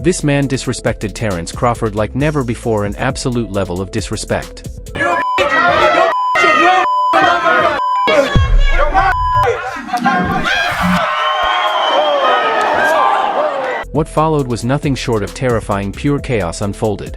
This man disrespected Terence Crawford like never before, an absolute level of disrespect. What followed was nothing short of terrifying. Pure chaos unfolded.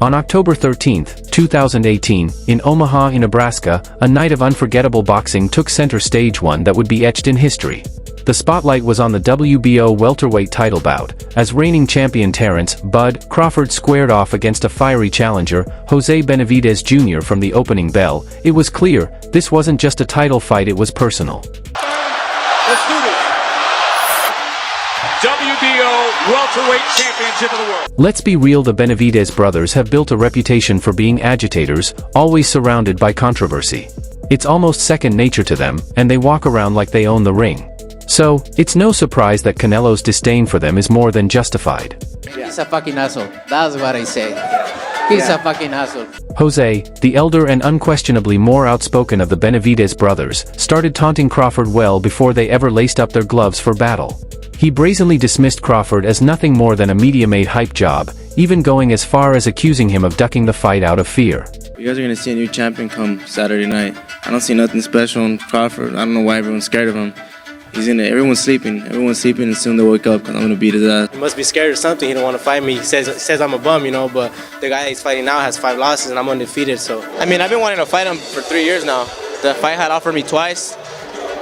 On October 13, 2018, in Omaha, Nebraska, a night of unforgettable boxing took center stage, one that would be etched in history. The spotlight was on the WBO welterweight title bout, as reigning champion Terence "Bud" Crawford squared off against a fiery challenger, Jose Benavidez Jr. From the opening bell, it was clear, this wasn't just a title fight, it was personal. Let's do this. WBO welterweight championship of the world. Let's be real, the Benavidez brothers have built a reputation for being agitators, always surrounded by controversy. It's almost second nature to them, and they walk around like they own the ring. So, it's no surprise that Canelo's disdain for them is more than justified. He's a fucking asshole. That's what I say. He's a fucking asshole. Jose, the elder and unquestionably more outspoken of the Benavidez brothers, started taunting Crawford well before they ever laced up their gloves for battle. He brazenly dismissed Crawford as nothing more than a media-made hype job, even going as far as accusing him of ducking the fight out of fear. You guys are going to see a new champion come Saturday night. I don't see nothing special in Crawford. I don't know why everyone's scared of him. He's in it. Everyone's sleeping, and soon they'll wake up because I'm going to beat his ass. He must be scared or something. He don't want to fight me. He says I'm a bum, you know, but the guy he's fighting now has 5 losses and I'm undefeated, so. I mean, I've been wanting to fight him for 3 years now. The fight had offered me twice.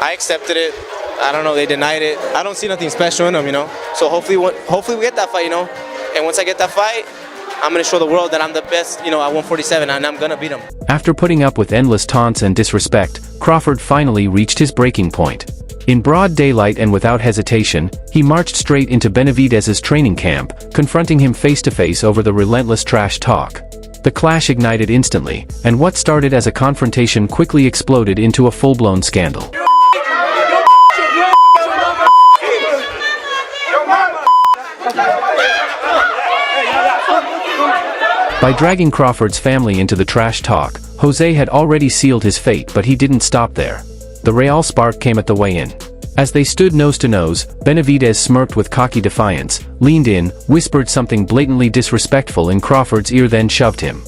I accepted it. I don't know, they denied it. I don't see nothing special in him, you know. So hopefully we get that fight, you know. And once I get that fight, I'm going to show the world that I'm the best, you know, at 147, and I'm going to beat him. After putting up with endless taunts and disrespect, Crawford finally reached his breaking point. In broad daylight and without hesitation, he marched straight into Benavidez's training camp, confronting him face-to-face over the relentless trash talk. The clash ignited instantly, and what started as a confrontation quickly exploded into a full-blown scandal. By dragging Crawford's family into the trash talk, Jose had already sealed his fate, but he didn't stop there. The real spark came at the weigh-in. As they stood nose to nose, Benavidez smirked with cocky defiance, leaned in, whispered something blatantly disrespectful in Crawford's ear, then shoved him.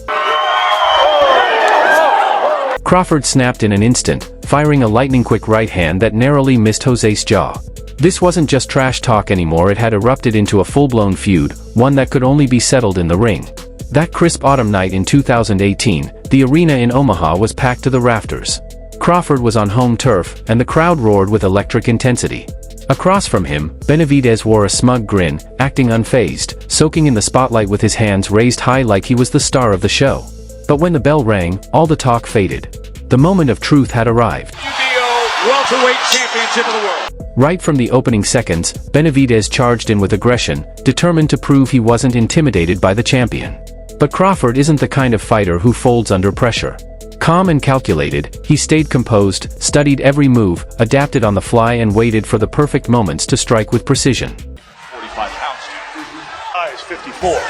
Crawford snapped in an instant, firing a lightning-quick right hand that narrowly missed Jose's jaw. This wasn't just trash talk anymore, it had erupted into a full-blown feud, one that could only be settled in the ring. That crisp autumn night in 2018, the arena in Omaha was packed to the rafters. Crawford was on home turf, and the crowd roared with electric intensity. Across from him, Benavidez wore a smug grin, acting unfazed, soaking in the spotlight with his hands raised high like he was the star of the show. But when the bell rang, all the talk faded. The moment of truth had arrived. WBO welterweight championship of the world. Right from the opening seconds, Benavidez charged in with aggression, determined to prove he wasn't intimidated by the champion. But Crawford isn't the kind of fighter who folds under pressure. Calm and calculated, he stayed composed, studied every move, adapted on the fly, and waited for the perfect moments to strike with precision. 45 pounds. High is 54.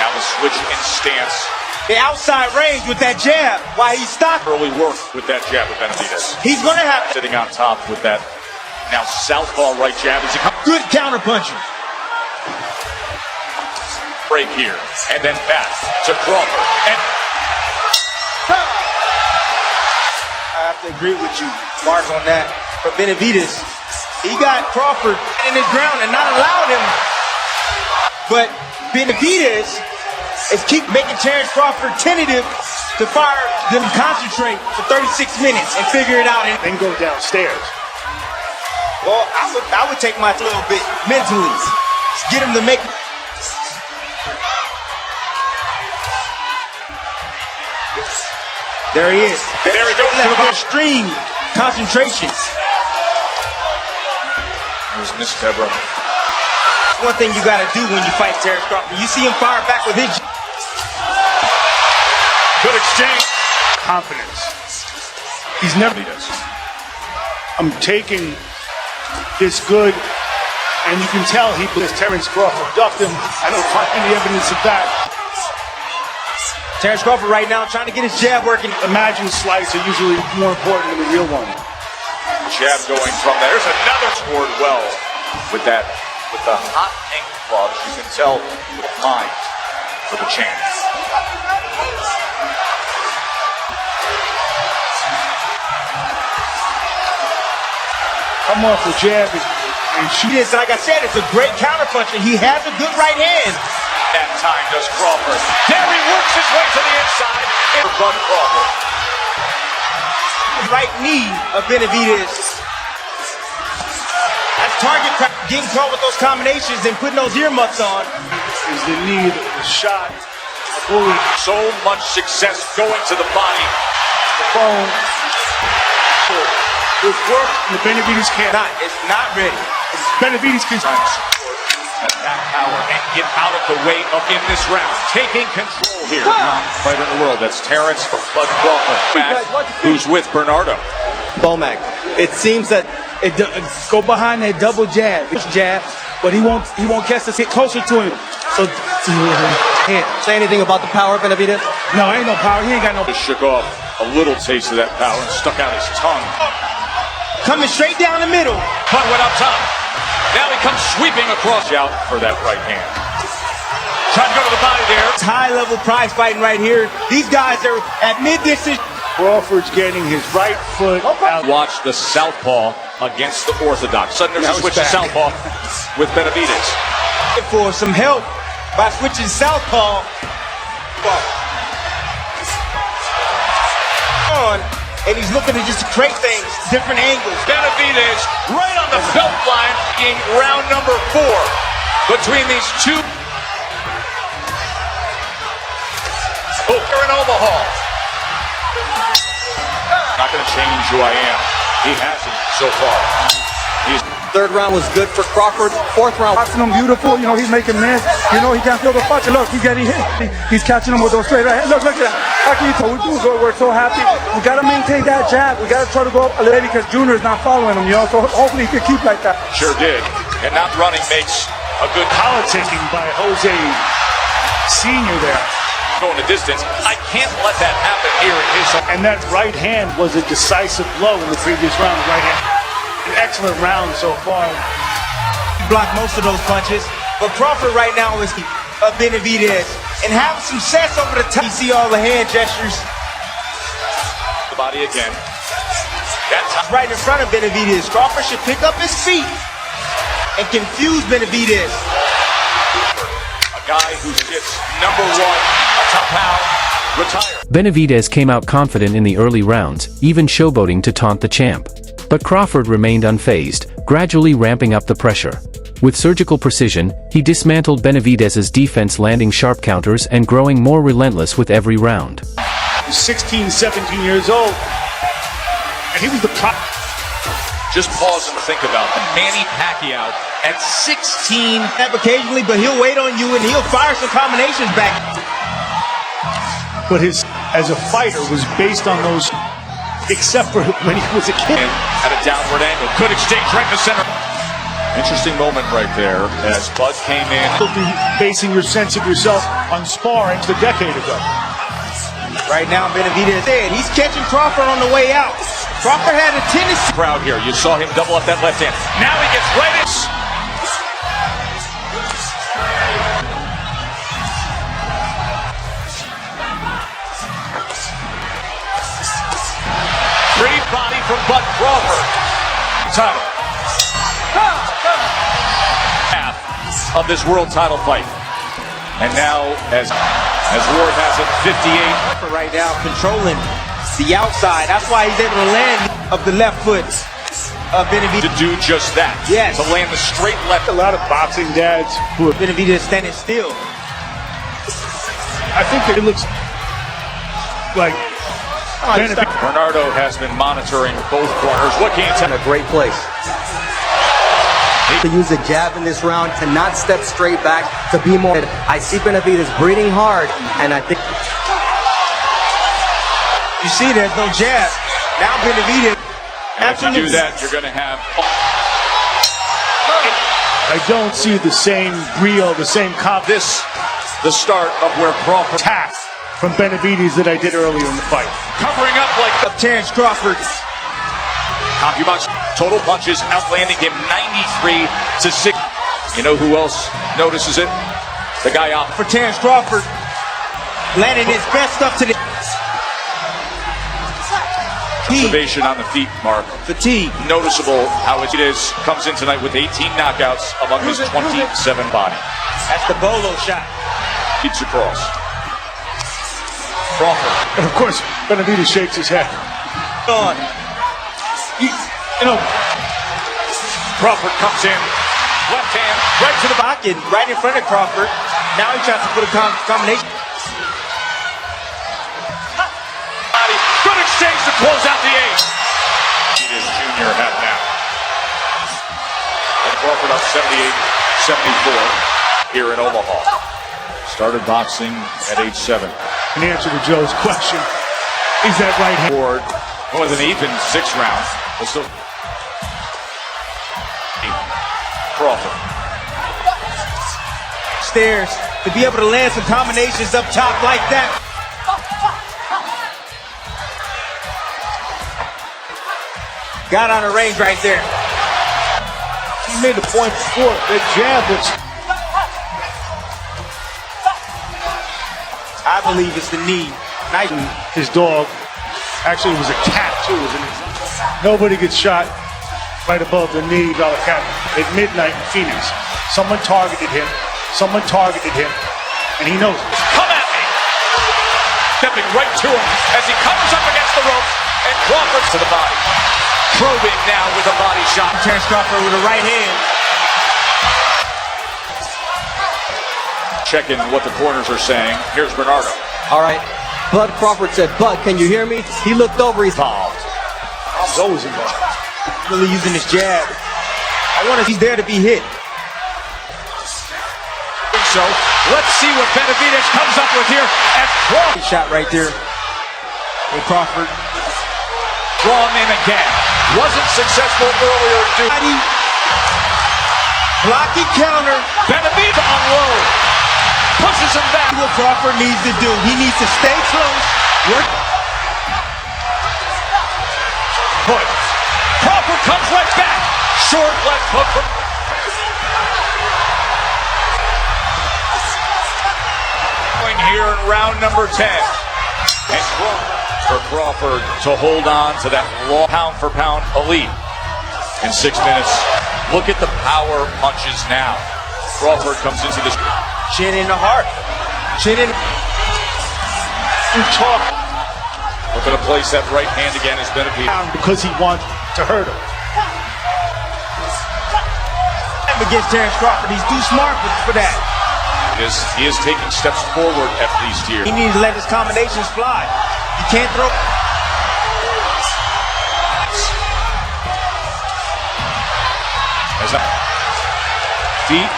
Now the switch in stance. The outside range with that jab while he's stopped. Early work with that jab of Benavidez. He's going to have Sitting on top with that now southpaw right jab. As he comes good counter punching. break here. And then back to Crawford. And I have to agree with you, Mark, on that. For Benavidez, he got Crawford in his ground and not allowed him. But Benavidez is keep making Terence Crawford tentative to fire them, concentrate for 36 minutes and figure it out. And then go downstairs. Well, I would take my little bit mentally. Get him to make. There he is. There he goes. Extreme concentration. Here's Miss Febra. One thing you got to do when you fight Terence Crawford. You see him fire back with his. Good exchange. Confidence. He's never does. I'm taking this good, and you can tell he believes Terence Crawford ducked him. I don't find any evidence of that. Terence Crawford right now trying to get his jab working. Imagined slides are usually more important than the real one. jab going from there. There's another scored well with that, with the hot pink gloves. You can tell the mind for the champ. Come off the jab and shoot. It is, like I said, it's a great counterpuncher. He has a good right hand. That time does Crawford. There he works his way to the inside. For Bud Crawford. Right knee of Benavidez. That's target practice. Getting caught with those combinations and putting those earmuffs on. Is the knee that was shot. A bullet. So much success going to the body. The phone. It worked in the Benavidez camp. It's not ready. Benavidez can attack power and get out of the way of in this round. Taking control here. Fighter in the world. That's Terence Bud Crawford. Who's with Bernardo. Bomac. It seems that go behind that double jab, but he won't catch us, get closer to him. So can't say anything about the power of Benavidez? No, ain't no power. He ain't got no. Just shook off a little taste of that power and stuck out his tongue. Coming straight down the middle. Bud went up top. Now he comes sweeping across. Out for that right hand. Trying to go to the body there. It's high-level prize fighting right here. These guys are at mid-distance. Crawford's getting his right foot out. Watch the southpaw against the orthodox. Suddenly there's a switch to southpaw with Benavidez. For some help by switching southpaw. On, and he's looking to just create things, different angles. Benavidez right on the belt line in round number 4 between these two. Oh, here in Omaha. Not going to change who I am. He hasn't so far. Third round was good for Crawford. Fourth round. Watching him beautiful. You know, he's making miss. You know, he can't feel the punch. Look, he's getting hit. He's catching him with those straight right hands. Look at that. How can you tell? We're so happy. We got to maintain that jab. We got to try to go up a little because Junior is not following him, you know, so hopefully he can keep like that. Sure did. And not running makes a good politicking by Jose Sr. there. Going the distance. I can't let that happen here in his. And that right hand was a decisive blow in the previous round. Right hand. An excellent round so far. Blocked most of those punches, but Crawford right now is Benavidez and have some success over the top. You see all the hand gestures. The body again. That's right in front of Benavidez. Crawford should pick up his feet and confuse Benavidez. A guy who sits number 1 atop pound, retired. Benavidez came out confident in the early rounds, even showboating to taunt the champ. But Crawford remained unfazed, gradually ramping up the pressure. With surgical precision, he dismantled Benavidez's defense, landing sharp counters and growing more relentless with every round. He was 16, 17 years old, and he was the top. Just pause and think about that. Manny Pacquiao at 16. Occasionally, but he'll wait on you and he'll fire some combinations back. But his, as a fighter, was based on those. Except for when he was a kid. At a downward angle. Good exchange right in the center. Interesting moment right there as Bud came in. You'll be basing your sense of yourself on sparring a decade ago. Right now, Benavidez said he's catching Crawford on the way out. Crawford had a tendency. Crowd here. You saw him double up that left hand. Now he gets right in. Pretty body from Bud Crawford. Title. Half of this world title fight. And now, as Ward has it, 58. Right now, controlling the outside. That's why he's able to land of the left foot of Benavidez. To do just that. Yes. To land the straight left. A lot of boxing dads who have Benavidez standing still. I think that it looks like Bernardo has been monitoring both corners. What can you tell? In a great place. To use a jab in this round, to not step straight back, to be more. I see Benavidez breathing hard, and I think. You see, there's no jab. Now Benavidez. And if you do that, you're going to have. I don't see the same brio, the same This, the start of where Crawford attack from Benavidez that I did earlier in the fight. Covering up like Terence Crawford. CompuBox total punches outlanding him 93 to 6. You know who else notices it? The guy out for Terence Crawford, landing his best stuff to the observation on the feet, Mark. fatigue. Noticeable how it is. Comes in tonight with 18 knockouts among his 27 body. That's the bolo shot. Beats across. Crawford. And of course, Benavidez shakes his head. On. You know, Crawford comes in. Left hand, right to the pocket, right in front of Crawford. Now he tries to put a combination. Good exchange to close out the eighth. It is junior half now. And Crawford up 78-74 here in Omaha. Started boxing at age 7. in answer to Joe's question, is that right hand? More than even 6 rounds. But still. Crawford. Stairs to be able to land some combinations up top like that. Got on the range right there. He made the point before. The jab was. I believe it's the knee. Nice. His dog. Actually, it was a cat too, isn't it? Nobody gets shot right above the knee by a cat at midnight in Phoenix. Someone targeted him. And he knows it. Come at me! Stepping right to him as he covers up against the ropes, and Crawford to the body. Probing now with a body shot. Terence Crawford with a right hand. Checking what the corners are saying. Here's Bernardo. All right. Bud Crawford said, Bud, can you hear me? He looked over. He's involved. He's always involved. Really using his jab. He's there to be hit. So let's see what Benavidez comes up with here as Crawford. Shot right there. And Crawford. Draw him in again. Wasn't successful earlier. Blocking counter. Benavidez unload. Pushes him back. What Crawford needs to do. He needs to stay close. Work. Hood. Crawford comes right back. Short left hook from. Here in round number 10. And for Crawford to hold on to that long pound-for-pound elite in 6 minutes. Look at the power punches now. Crawford comes into this. Chin in the heart. Chin in. Talk. Looking to place that right hand again as Benavidez. Because he wants to hurt him. Against Terence Crawford, he's too smart for that. He is taking steps forward at least here. He needs to let his combinations fly. You can't throw. Feet.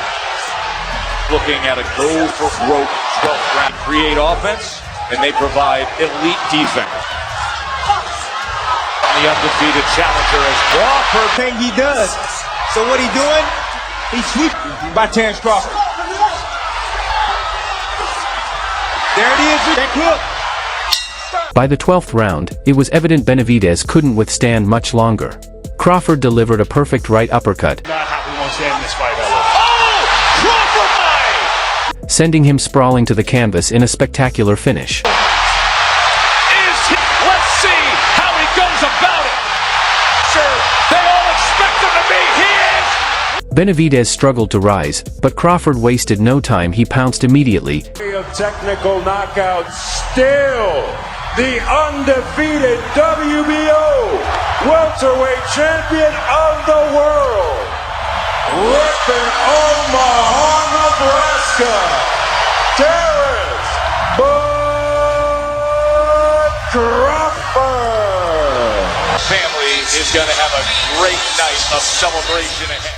Looking at a go for broke 12th round. Create offense, and they provide elite defense. The undefeated challenger as Crawford. Thing he does. So what he doing? He's sweeping by Terence Crawford. There it is, that hook. By the 12th round, it was evident Benavidez couldn't withstand much longer. Crawford delivered a perfect right uppercut, Not how we want to end this fight, Crawford! sending him sprawling to the canvas in a spectacular finish. Let's see how he goes about it. Sure, they all expect him to be. He is. Benavidez struggled to rise, but Crawford wasted no time. He pounced immediately. Of technical knockouts, still the undefeated WBO welterweight champion of the world, repping Omaha, Nebraska, Terence Bud Crawford. Family is going to have a great night of celebration ahead.